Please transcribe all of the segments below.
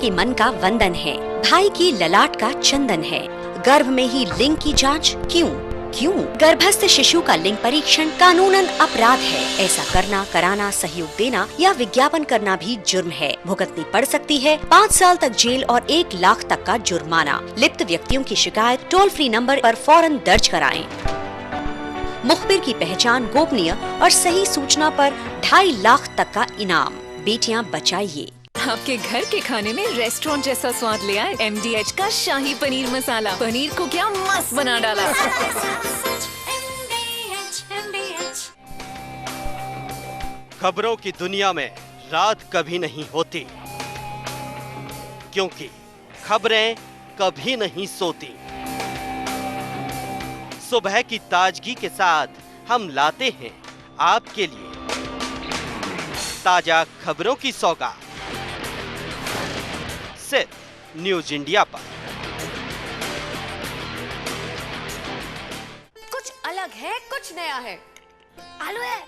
के मन का वंदन है, भाई की ललाट का चंदन है। गर्भ में ही लिंग की जांच क्यों? गर्भस्थ शिशु का लिंग परीक्षण कानूनन अपराध है। ऐसा करना, कराना, सहयोग देना या विज्ञापन करना भी जुर्म है। भुगतनी पड़ सकती है 5 साल तक जेल और 1 लाख तक का जुर्माना। लिप्त व्यक्तियों की शिकायत टोल फ्री नंबर पर फौरन दर्ज कराएं। मुखबिर की पहचान गोपनीय और सही सूचना पर 2.5 लाख तक का इनाम। बेटियां बचाइए। आपके घर के खाने में रेस्टोरेंट जैसा स्वाद ले आए MDH का शाही पनीर मसाला। पनीर को क्या मस्त बना डाला। खबरों की दुनिया में रात कभी नहीं होती, क्योंकि खबरें कभी नहीं सोती। सुबह की ताजगी के साथ हम लाते हैं आपके लिए ताजा खबरों की सौगात, सिर्फ न्यूज इंडिया पर। कुछ अलग है, कुछ नया है। आलू है,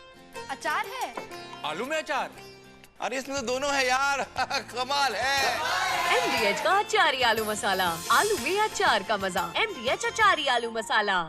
अचार है। आलू में अचार? अरे इसमें तो दोनों है यार। कमाल है। MDH का अचारी आलू मसाला। आलू में अचार का मजा। MDH अचारी आलू मसाला।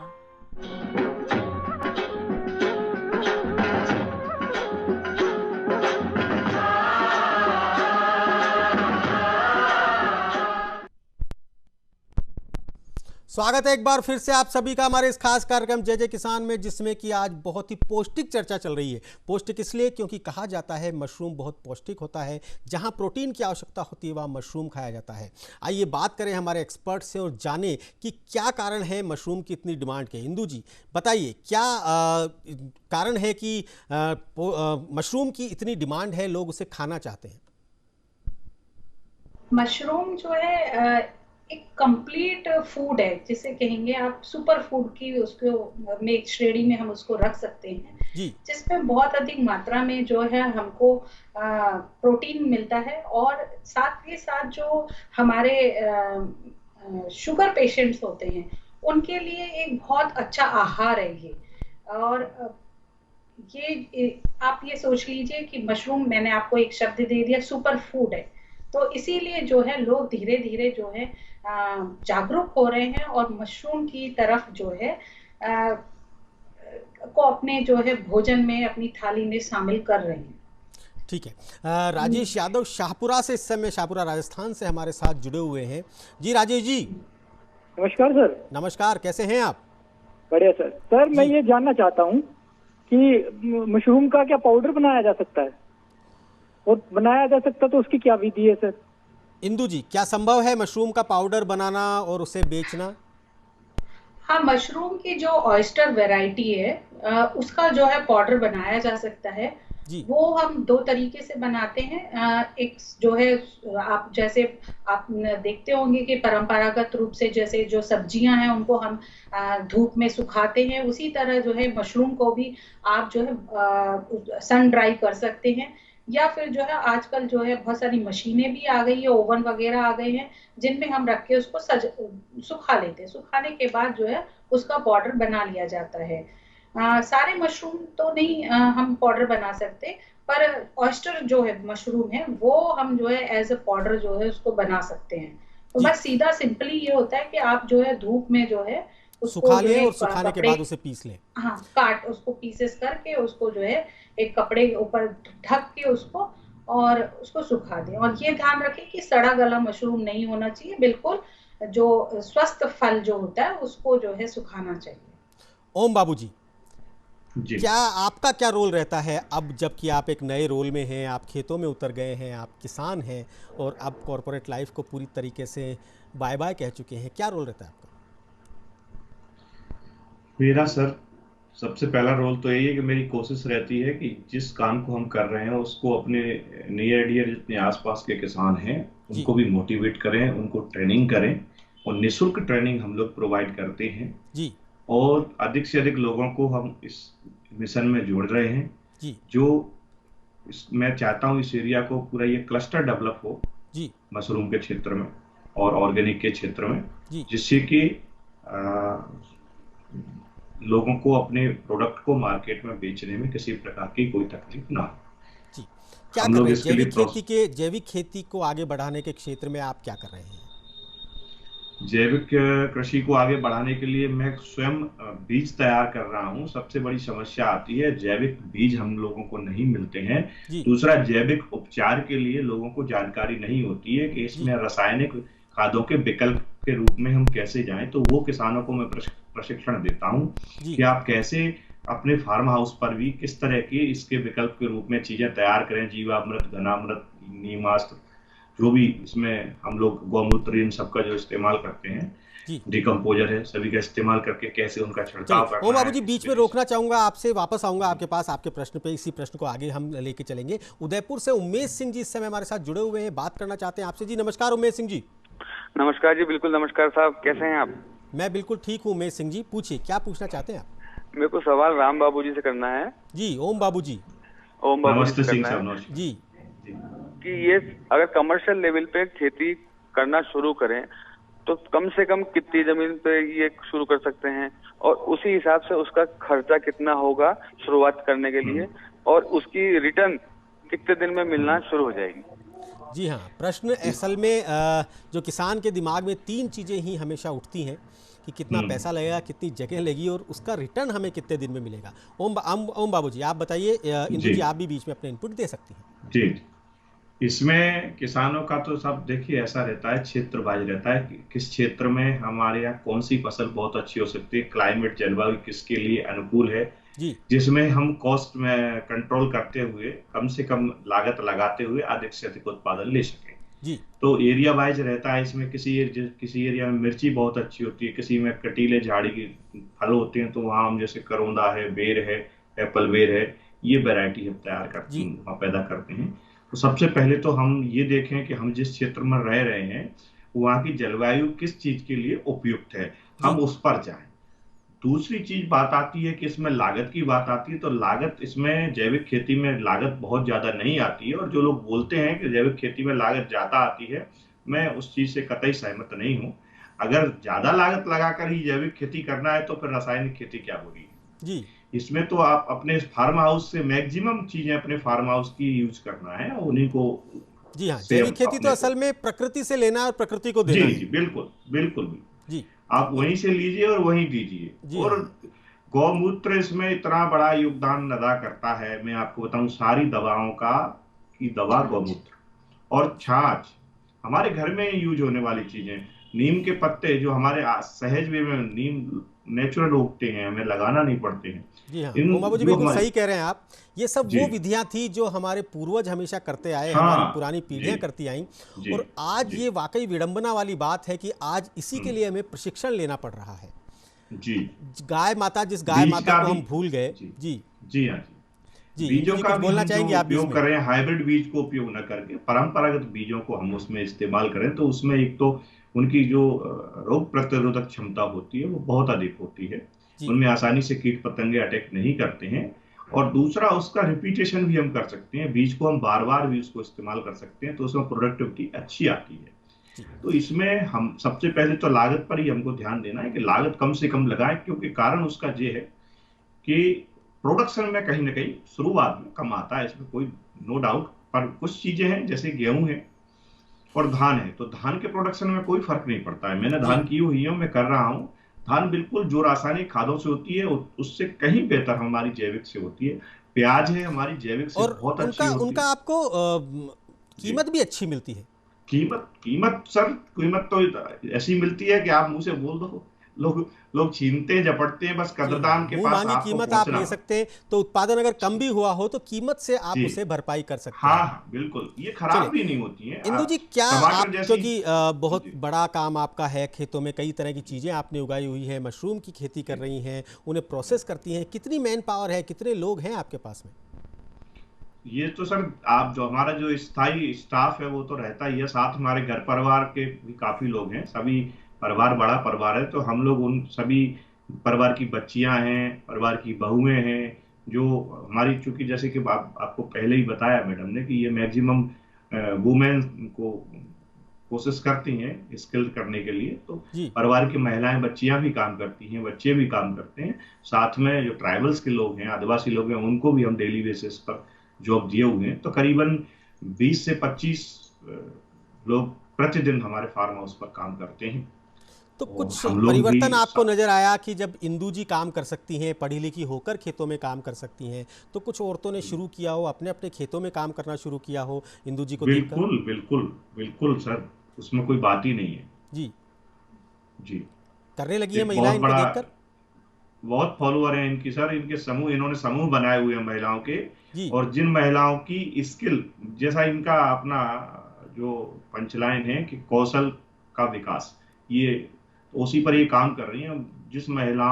स्वागत है एक बार फिर से आप सभी का हमारे इस खास कार्यक्रम जय जय किसान में, जिसमें कि आज बहुत ही पौष्टिक चर्चा चल रही है। पौष्टिक इसलिए क्योंकि कहा जाता है मशरूम बहुत पौष्टिक होता है। जहां प्रोटीन की आवश्यकता होती है वहां मशरूम खाया जाता है। आइए बात करें हमारे एक्सपर्ट से और जानें कि क्या कारण है मशरूम की इतनी डिमांड के। इंदु जी बताइए, क्या कारण है कि मशरूम की इतनी डिमांड है, लोग उसे खाना चाहते हैं? मशरूम जो है एक कंप्लीट फूड है, जिसे कहेंगे आप सुपर फूड की उसको में श्रेणी में हम उसको रख सकते हैं, जिसमें बहुत अधिक मात्रा में जो है हमको प्रोटीन मिलता है। और साथ के साथ जो हमारे शुगर पेशेंट्स होते हैं उनके लिए एक बहुत अच्छा आहार है ये। और ये आप ये सोच लीजिए कि मशरूम, मैंने आपको एक शब्द दे दिया, सुपर फूड है। तो इसीलिए जो है लोग धीरे धीरे जो है जागरूक हो रहे हैं और मशरूम की तरफ जो है को अपने जो है भोजन में, अपनी थाली में शामिल कर रहे हैं। ठीक है, राजेश यादव शाहपुरा से इस समय, शाहपुरा राजस्थान से हमारे साथ जुड़े हुए हैं। जी राजेश जी। नमस्कार सर। नमस्कार, कैसे हैं आप? बढ़िया सर। सर मैं ये जानना चाहता हूँ कि मशरूम का क्या पाउडर बनाया जा सकता है, और बनाया जा सकता तो उसकी क्या विधि है सर? इंदु जी, क्या संभव है मशरूम का पाउडर बनाना और उसे बेचना? हाँ, मशरूम की जो ऑयस्टर वैरायटी है उसका जो है पाउडर बनाया जा सकता है। वो हम 2 तरीके से बनाते हैं। एक जो है, आप जैसे आप देखते होंगे कि परंपरागत रूप से जैसे जो सब्जियां हैं उनको हम धूप में सुखाते हैं, उसी तरह जो है मशरूम को भी आप जो है सन ड्राई कर सकते हैं। या फिर जो है आजकल जो है बहुत सारी मशीनें भी आ गई है, ओवन वगैरह आ गए हैं, जिनमें हम रख के उसको सुखा लेते हैं। सुखाने के बाद जो है उसका पाउडर बना लिया जाता है। सारे मशरूम तो नहीं हम पाउडर बना सकते, पर ऑयस्टर जो है मशरूम है वो हम जो है एज अ पाउडर जो है उसको बना सकते हैं। तो बस सीधा सिंपली ये होता है कि आप जो है धूप में जो है सुखा लें और सुखाने के बाद उसे पीस लें। हाँ, काट उसको पीसेस करके उसको जो है एक कपड़े के ऊपर ढक के उसको और उसको सुखा दें। और ये ध्यान रखें कि सड़ा गला मशरूम नहीं होना चाहिए, बिल्कुल जो स्वस्थ फल जो होता है उसको जो है सुखाना चाहिए। ओम बाबू जी, क्या आपका क्या रोल रहता है अब, जबकि आप एक नए रोल में हैं, आप खेतों में उतर गए हैं, आप किसान हैं और अब कॉर्पोरेट लाइफ को पूरी तरीके से बाय बाय कह चुके हैं, क्या रोल रहता है आपका? मेरा सर सबसे पहला रोल तो यही है कि मेरी कोशिश रहती है कि जिस काम को हम कर रहे हैं उसको अपने नियर डियर जितने आसपास के किसान हैं उनको भी मोटिवेट करें, उनको ट्रेनिंग करें। और निःशुल्क ट्रेनिंग हम लोग प्रोवाइड करते हैं जी। और अधिक से अधिक लोगों को हम इस मिशन में जोड़ रहे हैं जी। जो मैं चाहता हूँ इस एरिया को पूरा ये क्लस्टर डेवलप हो जी, मशरूम के क्षेत्र में और ऑर्गेनिक के क्षेत्र में, जिससे कि लोगों को अपने प्रोडक्ट को मार्केट में बेचने में किसी प्रकार की कोई तकलीफ ना हो। क्या कर रहे हैं जैविक खेती को आगे बढ़ाने के क्षेत्र में आप क्या कर रहे हैं? जैविक कृषि को आगे बढ़ाने के लिए मैं स्वयं बीज तैयार कर रहा हूं। सबसे बड़ी समस्या आती है जैविक बीज हम लोगों को नहीं मिलते हैं। दूसरा, जैविक उपचार के लिए लोगों को जानकारी नहीं होती है कि इसमें रासायनिक खादों के विकल्प के रूप में हम कैसे जाएं। तो वो किसानों को मैं प्रशिक्षण देता हूं कि आप कैसे अपने फार्म हाउस पर भी किस तरह के इसके विकल्प के रूप में चीजें तैयार करें। जीवामृत, घनामृत, नीमास्त्र, जो भी इसमें हम लोग गौमूत्र इन सबका जो इस्तेमाल करते हैं, डिकम्पोजर है, सभी का इस्तेमाल करके कैसे उनका छिड़काव करना है। ओम बाबू जी, बीच में रोकना चाहूंगा आपसे, वापस आऊंगा आपके पास आपके प्रश्न पे। इसी प्रश्न को आगे हम लेके चलेंगे। उदयपुर से उमेश सिंह जी इस समय हमारे साथ जुड़े हुए हैं, बात करना चाहते हैं आपसे। जी नमस्कार उमेश सिंह जी। नमस्कार जी, बिल्कुल नमस्कार साहब, कैसे हैं आप? मैं बिल्कुल ठीक हूँ उमेश सिंह जी, पूछिए क्या पूछना चाहते हैं आप? मेरे को सवाल राम बाबू जी से करना है। जी ओम बाबू जी। ओम बाबू जी से करना है जी कि ये अगर कमर्शियल लेवल पे खेती करना शुरू करें तो कम से कम कितनी जमीन पे ये शुरू कर सकते हैं, और उसी हिसाब से उसका खर्चा कितना होगा शुरुआत करने के लिए, और उसकी रिटर्न कितने दिन में मिलना शुरू हो जाएगी? जी हाँ, प्रश्न असल में जो किसान के दिमाग में 3 चीजें ही हमेशा उठती हैं कि कितना पैसा लगेगा, कितनी जगह लगेगी और उसका रिटर्न हमें कितने दिन में मिलेगा। ओम बाबू जी आप बताइए, इंदु जी आप भी बीच में अपने इनपुट दे सकती हैं। जी, इसमें किसानों का तो सब देखिए ऐसा रहता है, क्षेत्र वाइज रहता है कि किस क्षेत्र में हमारे यहाँ कौन सी फसल बहुत अच्छी हो सकती है, क्लाइमेट जलवायु किसके लिए अनुकूल है, जिसमें हम कॉस्ट में कंट्रोल करते हुए कम से कम लागत लगाते हुए अधिक से अधिक उत्पादन ले सकें। तो एरिया वाइज रहता है। इसमें किसी एरिया में मिर्ची बहुत अच्छी होती है, किसी में कटीले झाड़ी के फल होते हैं, तो वहाँ हम जैसे करौंदा है, बेर है, एप्पल बेर है, ये वैरायटी हम तैयार करते हैं, पैदा करते हैं। तो सबसे पहले तो हम ये देखें कि हम जिस क्षेत्र में रह रहे हैं वहाँ की जलवायु किस चीज के लिए उपयुक्त है, हम उस पर जाएं। दूसरी चीज बात आती है कि इसमें लागत की बात आती है, तो लागत इसमें जैविक खेती में लागत बहुत ज्यादा नहीं आती है, और जो लोग बोलते हैं कि जैविक खेती में लागत ज्यादा आती है, मैं उस चीज से कतई सहमत नहीं हूँ। अगर ज्यादा लागत लगाकर ही जैविक खेती करना है तो फिर रासायनिक खेती क्या होगी जी। इसमें तो आप अपने फार्म हाउस से मैक्सिमम चीजें अपने फार्म हाउस की यूज करना है, उन्हीं को। जी हाँ, जैविक खेती तो असल में प्रकृति से लेना और प्रकृति को देना। जी बिल्कुल बिल्कुल जी, आप वहीं से लीजिए और वहीं दीजिए। और गौमूत्र इसमें इतना बड़ा योगदान अदा करता है, मैं आपको बताऊं, सारी दवाओं की दवा गौमूत्र और छाछ, हमारे घर में यूज होने वाली चीजें, नीम के पत्ते जो हमारे सहज वे में नीम नेचुरल उगते हैं, हमें लगाना नहीं पड़ते हैं। जी हाँ, बाबू जी बिल्कुल सही कह रहे हैं आप। ये सब वो विधियां थी जो हमारे पूर्वज हमेशा करते आए, हमारी पुरानी पीढ़ियां करती आई, और आज ये वाकई विडंबना वाली बात है कि आज इसी के लिए हमें प्रशिक्षण लेना पड़ रहा है। जी, गाय माता, जिस गाय माता को हम भूल गए। जी जी हाँ जी, बीजों का बोलना चाहेंगे आप? उपयोग करें, हाइब्रिड बीज को उपयोग न करके परंपरागत बीजों को हम उसमें इस्तेमाल करें, तो उसमें एक तो उनकी जो रोग प्रतिरोधक क्षमता होती है वो बहुत अधिक होती है, उनमें आसानी से कीट पतंगे अटैक नहीं करते हैं, और दूसरा उसका रिपीटेशन भी हम कर सकते हैं, बीज को हम बार बार भी उसको इस्तेमाल कर सकते हैं, तो उसमें प्रोडक्टिविटी अच्छी आती है। तो इसमें हम सबसे पहले तो लागत पर ही हमको ध्यान देना है कि लागत कम से कम लगाएं, क्योंकि कारण उसका ये है कि प्रोडक्शन में कहीं ना कहीं शुरुआत में कम आता है, इसमें कोई नो डाउट, पर कुछ चीजें हैं जैसे गेहूं है और धान है, तो धान के प्रोडक्शन में कोई फर्क नहीं पड़ता है। मैंने धान की हुई है, मैं कर रहा हूँ, धान बिल्कुल जो रासायनिक खादों से होती है उससे कहीं बेहतर हमारी जैविक से होती है। प्याज है हमारी जैविक से बहुत अच्छी होती है, उनका आपको कीमत भी अच्छी मिलती है। कीमत सर, कीमत तो ऐसी मिलती है कि आप मुंह से बोल दो, लोग छीनते झपटते हैं, बस कदरदान के पास आपको कीमत आप ले सकते हैं। तो उत्पादन अगर कम भी हुआ हो तो कीमत से आप उसे भरपाई कर सकते हैं। हाँ बिल्कुल, ये खराब भी नहीं होती है। इंदु जी, क्या आप, क्योंकि बहुत बड़ा काम आपका है, खेतों में कई तरह की चीजें आपने उगाई हुई है, मशरूम की खेती कर रही हैं, उन्हें प्रोसेस करती हैं, कितनी मैन पावर है, कितने लोग हैं आपके पास में? ये तो सर, आप जो हमारा जो स्थायी स्टाफ है वो तो रहता ही है, साथ हमारे घर परिवार के भी काफी लोग हैं, सभी परिवार बड़ा परिवार है, तो हम लोग उन सभी परिवार की बच्चियां हैं, परिवार की बहुएं हैं, जो हमारी, चूंकि जैसे कि आपको पहले ही बताया मैडम ने कि ये मैक्सिमम वुमेन को कोशिश करती हैं स्किल करने के लिए, तो परिवार की महिलाएं, बच्चियां भी काम करती हैं, बच्चे भी काम करते हैं, साथ में जो ट्राइबल्स के लोग हैं, आदिवासी लोग हैं, उनको भी हम डेली बेसिस पर जॉब दिए हुए हैं, तो करीबन 20 से 25 लोग प्रतिदिन हमारे फार्म हाउस पर काम करते हैं। तो कुछ परिवर्तन आपको नजर आया कि जब इंदू जी काम कर सकती हैं, पढ़ी लिखी होकर खेतों में काम कर सकती हैं, तो कुछ औरतों ने शुरू किया हो, अपने अपने खेतों में काम करना शुरू किया हो इंदू जी को देखकर? बिल्कुल बिल्कुल बिल्कुल सर, उसमें कोई बात ही नहीं है जी जी। करने लगी है महिलाएं इनको देखकर? बहुत फॉलोअर हैं इनकी सर, इनके समूह, इन्होंने समूह बनाए हुए हैं महिलाओं के, और जिन महिलाओं की स्किल, जैसा इनका अपना जो पंचलाइन है कि कौशल का विकास, ये उसी पर ये काम कर रही हैं। जिस महिला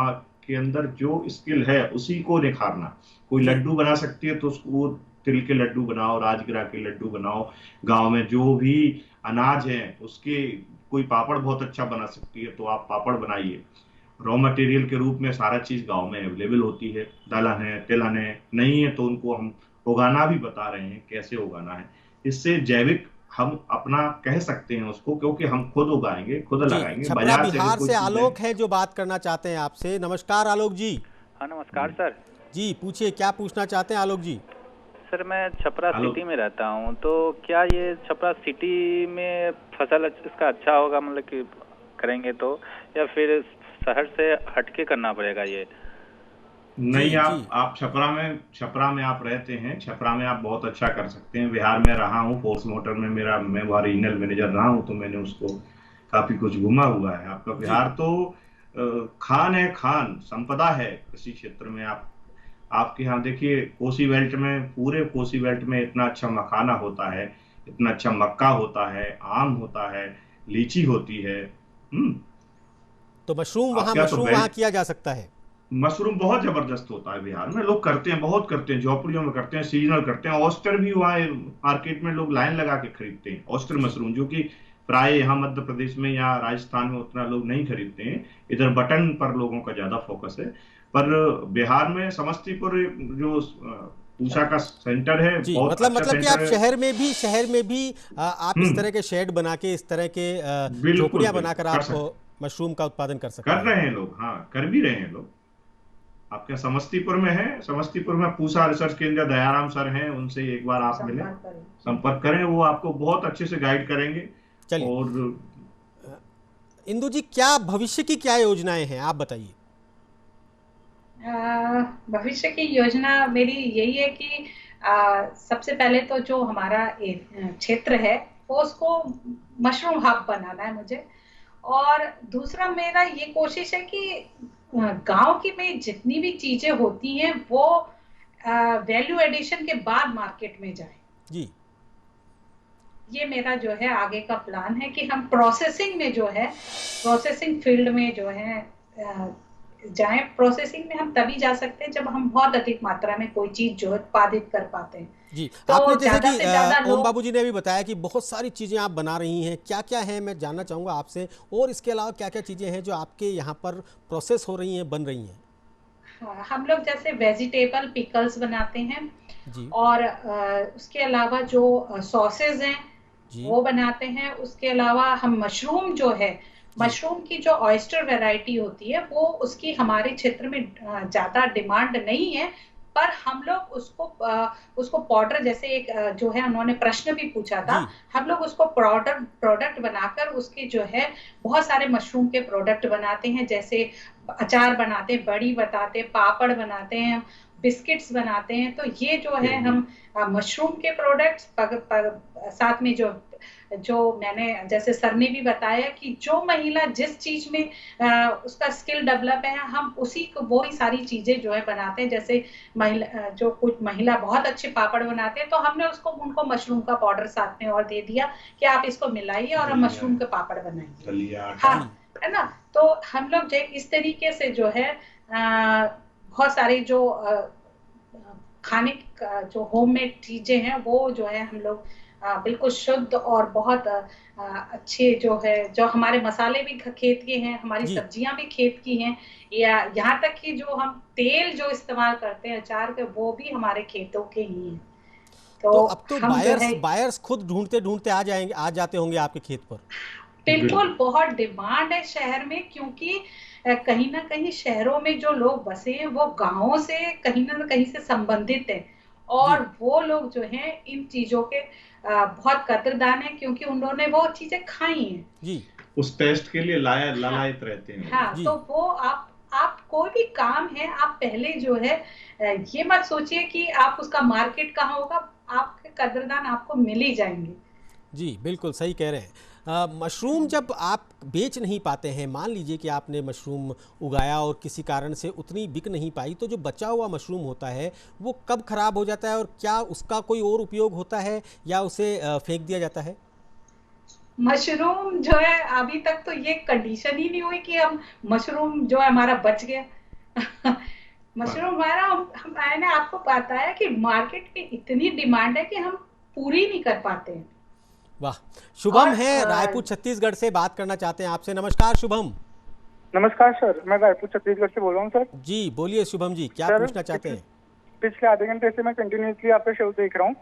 के अंदर जो स्किल है उसी को निखारना। कोई लड्डू बना सकती है तो उसको तिल के लड्डू बनाओ, राजगिरा के लड्डू बनाओ, गांव में जो भी अनाज है उसके कोई पापड़ बहुत अच्छा बना सकती है तो आप पापड़ बनाइए। रॉ मटेरियल के रूप में सारा चीज गांव में अवेलेबल होती है, दलहन है, तिलहन है, नहीं है तो उनको हम उगाना भी बता रहे हैं कैसे उगाना है। इससे जैविक हम अपना कह सकते हैं उसको, क्योंकि हम खुद उगाएंगे, खुद लगाएंगे। बिहार से आलोक है जो बात करना चाहते हैं आपसे। नमस्कार आलोक जी। हाँ नमस्कार सर जी, पूछिए क्या पूछना चाहते हैं आलोक जी? सर मैं छपरा सिटी में रहता हूँ, तो क्या ये छपरा सिटी में फसल इसका अच्छा होगा, मतलब कि करेंगे तो, या फिर शहर से हटके करना पड़ेगा ये? नहीं, आप छपरा में आप रहते हैं, छपरा में आप बहुत अच्छा कर सकते हैं। बिहार में रहा हूँ, फोर्स मोटर में मैं वहाँ रीजनल मैनेजर रहा हूँ, तो मैंने उसको काफी कुछ घुमा हुआ है। आपका बिहार तो खान है, खान संपदा है कृषि क्षेत्र में। आपके यहाँ देखिए कोसी बेल्ट में, पूरे कोसी बेल्ट में इतना अच्छा मखाना होता है, इतना अच्छा मक्का होता है, आम होता है, लीची होती है। तो मशरूम वहाँ किया जा सकता है। मशरूम बहुत जबरदस्त होता है बिहार में, लोग करते हैं, बहुत करते हैं, झोपड़ियों में करते हैं, सीजनल करते हैं। ऑस्टर भी वहाँ मार्केट में लोग लाइन लगा के खरीदते हैं, ऑस्टर मशरूम, जो कि प्राय यहाँ मध्य प्रदेश में या राजस्थान में उतना लोग नहीं खरीदते हैं। इधर बटन पर लोगों का ज्यादा फोकस है, पर बिहार में समस्तीपुर जो पूसा का सेंटर है, बहुत मतलब कि आप शहर में भी आप इस तरह के शेड बना के, इस तरह के झोपड़ियां बनाकर आप मशरूम का उत्पादन कर सकते हैं। कर रहे हैं लोग, हाँ कर भी रहे हैं लोग। आपके समस्तीपुर में है, समस्तीपुर में पूसा रिसर्च केंद्र दयाराम सर हैं, उनसे एक बार आप मिले, संपर्क करें, वो आपको बहुत अच्छे से गाइड करेंगे। और इंदु जी, क्या भविष्य की क्या योजनाएं हैं, आप बताइए? भविष्य की योजना मेरी यही है कि सबसे पहले तो जो हमारा क्षेत्र है वो उसको मशरूम हब बनाना है मुझे, और दूसरा मेरा ये कोशिश है कि गांव की में जितनी भी चीजें होती हैं वो वैल्यू एडिशन के बाद मार्केट में जाए जी। ये मेरा जो है आगे का प्लान है कि हम प्रोसेसिंग में जो है, प्रोसेसिंग फील्ड में जो है जाएं। प्रोसेसिंग में हम तभी जा सकते हैं जब हम बहुत अधिक मात्रा में कोई चीज जो उत्पादित कर पाते हैं जी। तो आपने जैसे कि ओम बाबू जी ने भी बताया कि बहुत सारी चीजें आप बना रही हैं, क्या क्या है मैं जानना चाहूंगा आपसे, और इसके अलावा क्या क्या चीजें हैं जो आपके यहाँ पर प्रोसेस हो रही हैं, बन रही हैं? हाँ, हम लोग जैसे वेजिटेबल पिकल्स बनाते हैं जी, और उसके अलावा जो सॉसेज हैं वो बनाते हैं। उसके अलावा हम मशरूम जो है, मशरूम की जो ऑयस्टर वैरायटी होती है वो उसकी हमारे क्षेत्र में ज्यादा डिमांड नहीं है, पर हम लोग उसको पाउडर, जैसे एक जो है उन्होंने प्रश्न भी पूछा था, हम लोग उसको प्रोडक्ट बनाकर उसके जो है बहुत सारे मशरूम के प्रोडक्ट बनाते हैं, जैसे अचार बनाते हैं, बड़ी बनाते हैं, पापड़ बनाते हैं, बिस्किट्स बनाते हैं। तो ये जो है हम मशरूम के प्रोडक्ट्स साथ में जो मैंने जैसे सर ने भी बताया कि जो महिला जिस चीज में उसका स्किल डेवलप है, हम उसी को वो ही सारी चीजें जो है बनाते हैं। जैसे जो कुछ महिला बहुत अच्छे पापड़ बनाते हैं तो हमने उनको मशरूम का पाउडर साथ में और दे दिया कि आप इसको मिलाइए और हम मशरूम के पापड़ बनाएंगे, हाँ है ना। तो हम लोग इस तरीके से जो है बहुत सारे जो खाने का जो होममेड चीजें हैं वो जो है हम लोग बिल्कुल शुद्ध और बहुत अच्छे जो है, जो हमारे मसाले भी खेत के हैं, हमारी सब्जियां भी खेत की हैं, या यहाँ तक कि जो हम तेल जो इस्तेमाल करते हैं अचार के वो भी हमारे खेतों के ही हैं। तो अब तो बायर्स खुद ढूंढते आ जाते होंगे आपके खेत पर? बिल्कुल, बहुत डिमांड है शहर में, क्योंकि कहीं ना कहीं शहरों में जो लोग बसे हैं वो गाँवों से कहीं ना कहीं से संबंधित है, और वो लोग जो हैं इन चीजों के बहुत कदरदान है, क्योंकि उन्होंने वो चीजें खाई हैं जी, उस टेस्ट के लिए लालायत रहते हैं। हाँ, तो वो आप कोई भी काम है, आप पहले जो है ये मत सोचिए कि आप उसका मार्केट कहाँ होगा, आपके कदरदान आपको मिल ही जाएंगे। जी बिल्कुल सही कह रहे हैं। मशरूम जब आप बेच नहीं पाते हैं, मान लीजिए कि आपने मशरूम उगाया और किसी कारण से उतनी बिक नहीं पाई, तो जो बचा हुआ मशरूम होता है वो कब खराब हो जाता है और क्या उसका कोई और उपयोग होता है या उसे फेंक दिया जाता है? मशरूम जो है अभी तक तो ये कंडीशन ही नहीं हुई कि हम मशरूम जो है हमारा बच गया। मशरूम हमारा मैंने आपको पता है कि मार्केट में इतनी डिमांड है कि हम पूरी नहीं कर पाते हैं। वाह, शुभम है रायपुर छत्तीसगढ़ से बात करना चाहते हैं आपसे। नमस्कार शुभम। नमस्कार सर, मैं रायपुर छत्तीसगढ़ से बोल रहा हूँ सर। जी बोलिए शुभम जी, क्या पूछना चाहते हैं? पिछले आधे घंटे से मैं कंटिन्यूसली आपका शो देख रहा हूँ।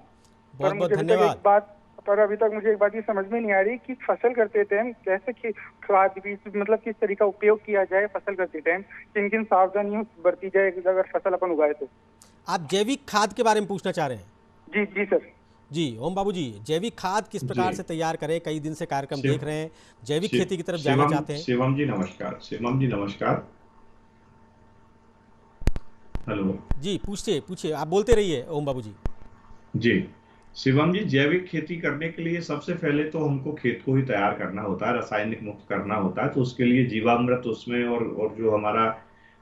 बहुत बहुत धन्यवाद। पर अभी तक मुझे एक बात ये समझ में नहीं आ रही कि फसल करते टाइम कैसे खाद बीज मतलब किस तरीका उपयोग किया जाए, फसल करते टाइम किन किन सावधानियों बरती जाए अगर फसल अपन उगाए तो। आप जैविक खाद के बारे में पूछना चाह रहे हैं? जी जी सर। जी ओम बाबू जी, जैविक खाद किस प्रकार से तैयार करें? कई दिन से कार्यक्रम देख रहे हैं, जैविक खेती की तरफ जाना चाहते हैं। शिवम जी नमस्कार। शिवम जी नमस्कार। हेलो जी, पूछिए आप बोलते रहिए ओम बाबू जी। जी शिवम जी, जैविक खेती करने के लिए सबसे पहले तो हमको खेत को ही तैयार करना होता है, रासायनिक मुक्त करना होता है। तो उसके लिए जीवामृत उसमें और जो हमारा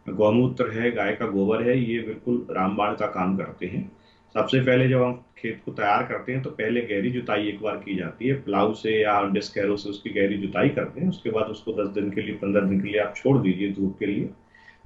गौमूत्र है, गाय का गोबर है, ये बिल्कुल रामबाण का काम करते हैं। सबसे पहले जब हम खेत को तैयार करते हैं तो पहले गहरी जुताई एक बार की जाती है, प्लाऊ से या डिस्कैरो से उसकी गहरी जुताई करते हैं। उसके बाद उसको 10 दिन के लिए 15 दिन के लिए आप छोड़ दीजिए धूप के लिए।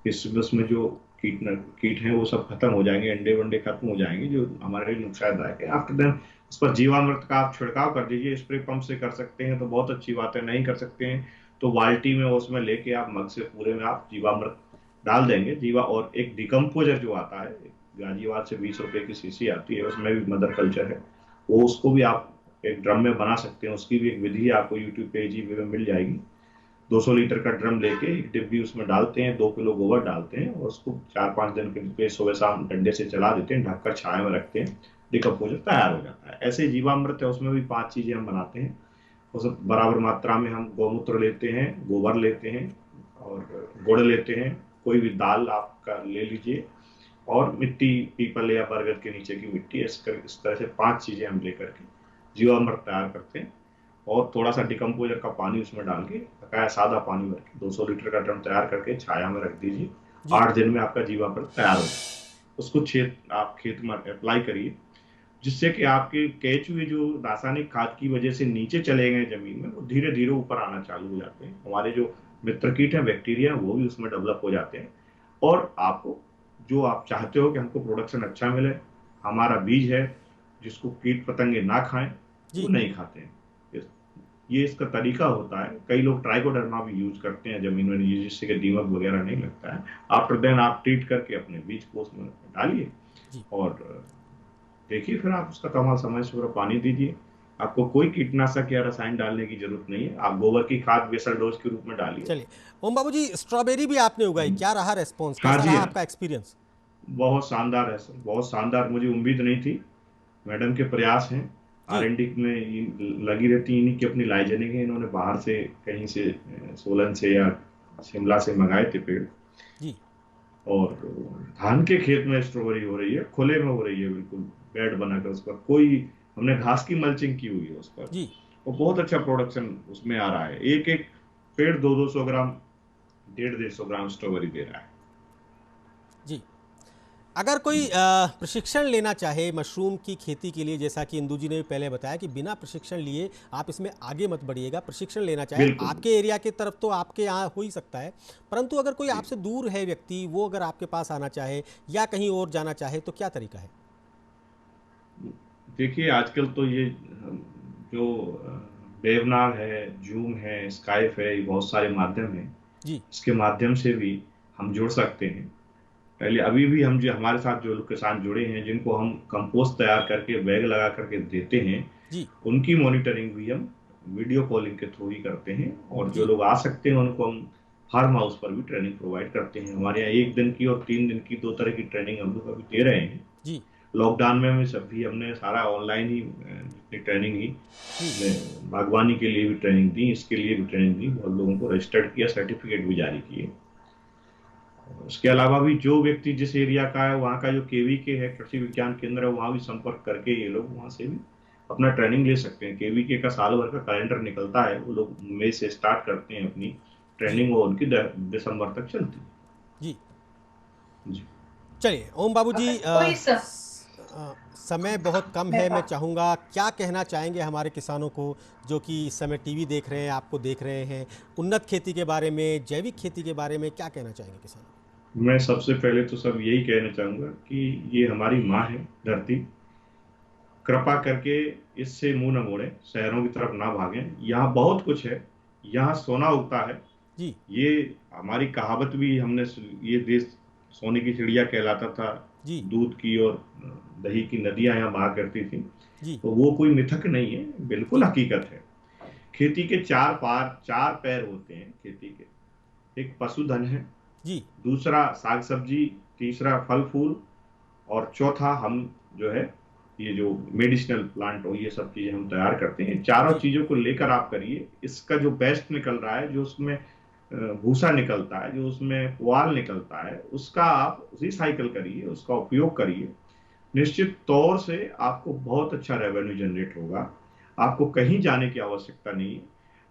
इसमें जो कीट हैं वो सब खत्म हो जाएंगे, अंडे वंडे खत्म हो जाएंगे जो हमारे लिए नुकसानदायक है। आफ्टर देन उस पर जीवामृत का आप छिड़काव कर दीजिए। स्प्रे पंप से कर सकते हैं तो बहुत अच्छी बात है, नहीं कर सकते हैं तो बाल्टी में उसमें लेके आप मग से पूरे में आप जीवामृत डाल देंगे। और एक डिकम्पोजर जो आता है गाजियाबाद से 20 रुपए की शीशी आती है, उसमें भी मदर कल्चर है, वो उसको भी आप एक ड्रम में बना सकते हैं। उसकी भी एक विधि आपको यूट्यूब पे जी में मिल जाएगी। 200 लीटर का ड्रम लेके एक डिब्बी उसमें डालते हैं, 2 किलो गोबर डालते हैं और उसको 4-5 दिन के लिए सुबह शाम डंडे से चला देते हैं, ढककर छाया में रखते हैं, डिकम्पोजर तैयार हो जाता है। ऐसे जीवामृत है, उसमें भी 5 चीजें हम बनाते हैं। उस बराबर मात्रा में हम गौमूत्र लेते हैं, गोबर लेते हैं और गुड़ लेते हैं, कोई भी दाल आपका ले लीजिए और मिट्टी पीपल या बरगद के नीचे की मिट्टी, इस तरह से 5 चीजें हम लेकर के जीवामृत तैयार करते हैं। और थोड़ा सा डिकम्पोजर का पानी उसमें डाल के, बकाया सादा पानी भर के 200 लीटर का ड्रम तैयार करके छाया में रख दीजिए। 8 दिन में आपका जीवामृत तैयार हो जाए। उसको आप खेत में अप्लाई करिए, जिससे कि आपके केचुए जो रासायनिक खाद की वजह से नीचे चले गए जमीन में, वो धीरे धीरे ऊपर आना चालू हो जाते हैं। हमारे जो मित्र कीट है, बैक्टीरिया, वो भी उसमें डेवलप हो जाते हैं। और आपको जो आप चाहते हो कि हमको प्रोडक्शन अच्छा मिले, हमारा बीज है जिसको कीट पतंगे ना खाएं, वो नहीं खाते हैं। ये इसका तरीका होता है। कई लोग ट्राइकोडर्मा भी यूज करते हैं जमीन में, जिससे कि दीमक वगैरह नहीं लगता है। आफ्टर देन आप ट्रीट करके अपने बीज को उसमें डालिए और देखिए, फिर आप उसका कमाल समय से पूरा पानी दीजिए। आपको कोई कीटनाशक या रसायन डालने की जरूरत नहीं है। आप गोबर की खाद बेसल डोज के रूप में डालिए। चलिए ओम बाबू जी, स्ट्रॉबेरी भी आपने उगाई, क्या रहा रेस्पॉन्स, कैसा रहा आपका एक्सपीरियंस? बहुत शानदार है सर, बहुत शानदार। मुझे उम्मीद नहीं थी। मैडम के प्रयास हैं, R&D में लगी रहती है। इन्हीं की अपनी लाइजेनिक है, इन्होंने बाहर से कहीं से सोलन से या शिमला से मंगाए थे पेड़ जी। और धान के खेत में स्ट्रॉबेरी हो रही है, खुले में हो रही है, बिल्कुल बेड बनाकर उस पर कोई हमने घास की मल्चिंग की हुई है उस पर जी। और बहुत अच्छा प्रोडक्शन उसमें आ रहा है। एक एक पेड़ 200 ग्राम 150 ग्राम स्ट्रॉबेरी दे रहा है जी। अगर कोई प्रशिक्षण लेना चाहे मशरूम की खेती के लिए, जैसा कि इंदू जी ने पहले बताया कि बिना प्रशिक्षण लिए आप इसमें आगे मत बढ़िएगा, प्रशिक्षण लेना चाहे आपके एरिया की तरफ तो आपके यहाँ हो ही सकता है, परंतु अगर कोई आपसे दूर है व्यक्ति, वो अगर आपके पास आना चाहे या कहीं और जाना चाहे तो क्या तरीका है? देखिए, आजकल तो ये जो वेबनार है, जूम है, स्काइप है, ये बहुत सारे माध्यम हैं जी। इसके माध्यम से भी हम जुड़ सकते हैं। पहले अभी भी हम जो हमारे साथ जो लोग किसान जुड़े हैं, जिनको हम कंपोस्ट तैयार करके बैग लगा करके देते हैं जी, उनकी मॉनिटरिंग भी हम वीडियो कॉलिंग के थ्रू ही करते हैं। और जो लोग आ सकते हैं उनको हम फार्म हाउस पर भी ट्रेनिंग प्रोवाइड करते हैं। हमारे यहाँ 1 दिन की और 3 दिन की 2 तरह की ट्रेनिंग हम लोग अभी दे रहे हैं जी। लॉकडाउन में हमने सारा ऑनलाइन ही ट्रेनिंग ही, बागवानी के लिए भी ट्रेनिंग दी, इसके लिए भी ट्रेनिंग दी, बहुत लोगों को रजिस्टर्ड किया, सर्टिफिकेट भी जारी किए। उसके अलावा भी जो व्यक्ति जिस एरिया का है, वहाँ का जो केवीके है, कृषि विज्ञान केंद्र है, वहाँ भी संपर्क करके ये लोग वहाँ से भी अपना ट्रेनिंग ले सकते हैं। केवीके का साल भर का कैलेंडर निकलता है, वो लोग मई से स्टार्ट करते हैं अपनी ट्रेनिंग और उनकी दिसंबर तक चलती है। जी चलिए ओम बाबू जी, समय बहुत कम है, मैं चाहूँगा क्या कहना चाहेंगे हमारे किसानों को जो कि इस समय टीवी देख रहे हैं, आपको देख रहे हैं, उन्नत खेती के बारे में, जैविक खेती के बारे में क्या कहना चाहेंगे किसानों? मैं सबसे पहले तो सब यही कहना चाहूँगा कि ये हमारी माँ है धरती, कृपा करके इससे मुंह न मोड़ें, शहरों की तरफ ना भागें। यहाँ बहुत कुछ है, यहाँ सोना उगता है जी। ये हमारी कहावत भी, हमने ये देश सोने की चिड़िया कहलाता था जी। दूध की और दही की नदियां यहाँ बहा करती थी जी। तो वो कोई मिथक नहीं है, बिल्कुल हकीकत है। खेती के चार पैर होते हैं खेती के। एक पशुधन है जी, दूसरा साग सब्जी, तीसरा फल फूल और चौथा हम जो है ये जो मेडिसिनल प्लांट हो, ये सब चीजें हम तैयार करते हैं। चारों चीजों को लेकर आप करिए, इसका जो बेस्ट निकल रहा है, जो उसमें भूसा निकलता है, जो उसमें पुआल निकलता है, उसका आप रिसाइकल करिए, उसका उपयोग करिए। निश्चित तौर से आपको बहुत अच्छा रेवेन्यू जनरेट होगा, आपको कहीं जाने की आवश्यकता नहीं है।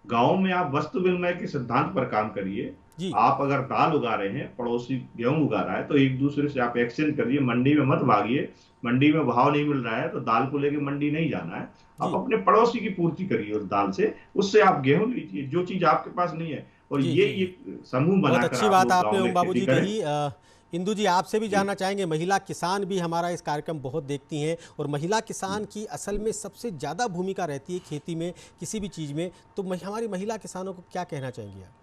गांव में आप वस्तु विनिमय के सिद्धांत पर काम करिए। आप अगर दाल उगा रहे हैं, पड़ोसी गेहूं उगा रहा है, तो एक दूसरे से आप एक्सचेंज करिए, मंडी में मत भागिए। मंडी में भाव नहीं मिल रहा है तो दाल को लेके मंडी नहीं जाना है, आप अपने पड़ोसी की पूर्ति करिए उस दाल से, उससे आप गेहूं लीजिए जो चीज आपके पास नहीं है। और ये समूह बनाकर बहुत अच्छी बात आपने ओम बाबू जी कही। इंदु जी, आपसे भी जानना चाहेंगे, महिला किसान भी हमारा इस कार्यक्रम बहुत देखती हैं और महिला किसान की असल में सबसे ज़्यादा भूमिका रहती है खेती में, किसी भी चीज़ में, तो हमारी महिला किसानों को क्या कहना चाहेंगे आप?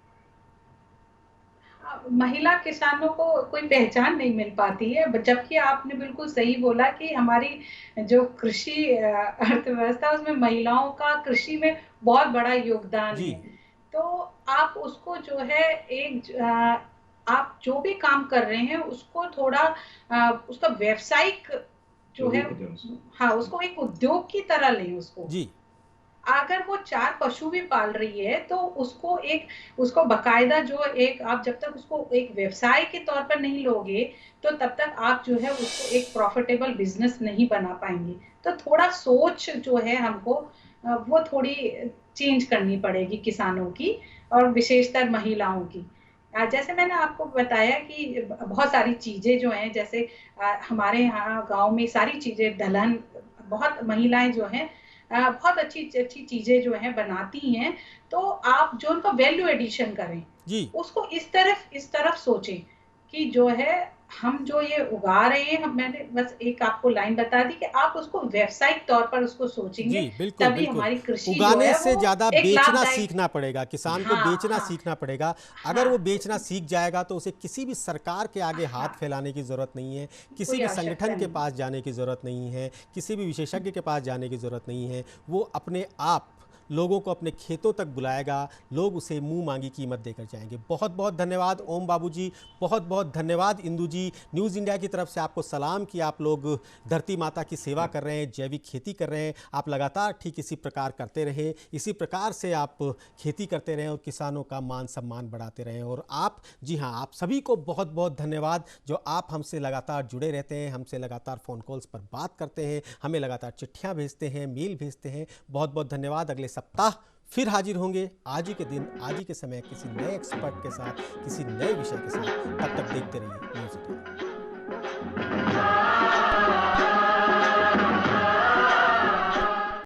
महिला किसानों को कोई पहचान नहीं मिल पाती है, जबकि आपने बिल्कुल सही बोला कि हमारी जो कृषि अर्थव्यवस्था उसमें महिलाओं का कृषि में बहुत बड़ा योगदान है। तो आप उसको जो है आप जो भी काम कर रहे हैं उसको थोड़ा उसका व्यवसायिक जो है, हाँ, उसको एक उद्योग की तरह लें उसको जी। अगर वो 4 पशु भी पाल रही है तो उसको बकायदा जो आप जब तक उसको एक व्यवसाय के तौर पर नहीं लोगे तो तब तक आप जो है उसको एक प्रॉफिटेबल बिजनेस नहीं बना पाएंगे। तो थोड़ा सोच जो है हमको वो थोड़ी चेंज करनी पड़ेगी किसानों की और विशेषतर महिलाओं की। जैसे मैंने आपको बताया कि बहुत सारी चीजें जो हैं, जैसे हमारे यहाँ गांव में सारी चीजें दलहन, बहुत महिलाएं जो हैं बहुत अच्छी चीजें जो हैं बनाती हैं। तो आप जो उनका वैल्यू एडिशन करें जी, उसको इस तरफ सोचें कि जो है हम जो ये उगा रहे हैं, मैंने बस एक आपको लाइन बता दी कि आप उसको व्यावसायिक तौर पर उसको सोचेंगे, तभी हमारी कृषि उगाने से ज्यादा बेचना सीखना पड़ेगा, किसान को बेचना सीखना पड़ेगा। अगर वो बेचना सीख जाएगा तो उसे किसी भी सरकार के आगे हाथ फैलाने की जरूरत नहीं है, किसी भी संगठन के पास जाने की जरूरत नहीं है, किसी भी विशेषज्ञ के पास जाने की जरूरत नहीं है। वो अपने आप लोगों को अपने खेतों तक बुलाएगा, लोग उसे मुंह मांगी कीमत देकर जाएंगे। बहुत बहुत धन्यवाद ओम बाबू जी, बहुत बहुत धन्यवाद इंदु जी। न्यूज़ इंडिया की तरफ से आपको सलाम कि आप लोग धरती माता की सेवा कर रहे हैं, जैविक खेती कर रहे हैं। आप लगातार ठीक इसी प्रकार करते रहें, इसी प्रकार से आप खेती करते रहें और किसानों का मान सम्मान बढ़ाते रहें। और आप, जी हाँ, आप सभी को बहुत बहुत धन्यवाद जो आप हमसे लगातार जुड़े रहते हैं, हमसे लगातार फ़ोन कॉल्स पर बात करते हैं, हमें लगातार चिट्ठियाँ भेजते हैं, मेल भेजते हैं। बहुत बहुत धन्यवाद। अगले सप्ताह फिर हाजिर होंगे, आज ही के दिन, आज ही के समय, किसी नए एक्सपर्ट के साथ, किसी नए विषय के साथ। तब तक देखते रहिए न्यूज़ इंडिया।